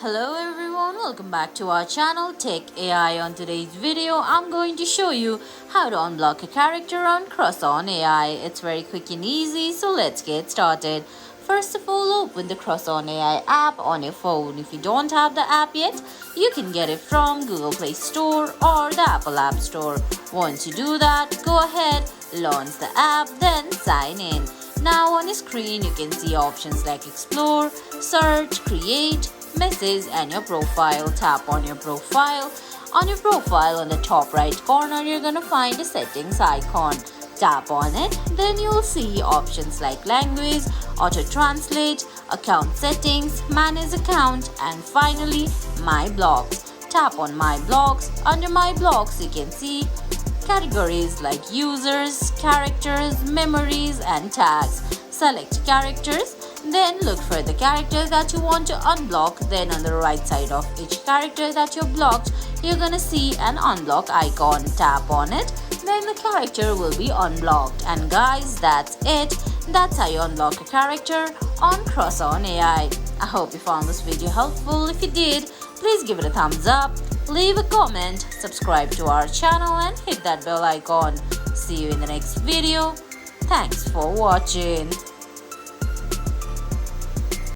Hello everyone, welcome back to our channel Tech AI. On today's video, I'm going to show you how to unblock a character on CrushOn AI. It's very quick and easy, so let's get started. First of all, open the CrushOn AI app on your phone. If you don't have the app yet, you can get it from Google Play Store or the Apple App Store. Once you do that, go ahead, launch the app, then sign in. Now on your screen, you can see options like Explore, Search, Create, Message and your profile. Tap on your profile. On your profile on the top right corner, you're gonna find a settings icon. Tap on it, then you'll see options like language, auto translate, account settings, manage account, and finally my blocks. Tap on my blocks. Under my blocks, you can see categories like users, characters, memories, and tags. Select characters, then look for the character that you want to unblock. Then on the right side of each character that you blocked, you're gonna see an unblock icon. Tap on it, then the character will be unblocked. And guys, that's it. That's how you unblock a character on CrushOn AI. I hope you found this video helpful. If you did, please give it a thumbs up, leave a comment, subscribe to our channel, and hit that bell icon. See you in the next video. Thanks for watching.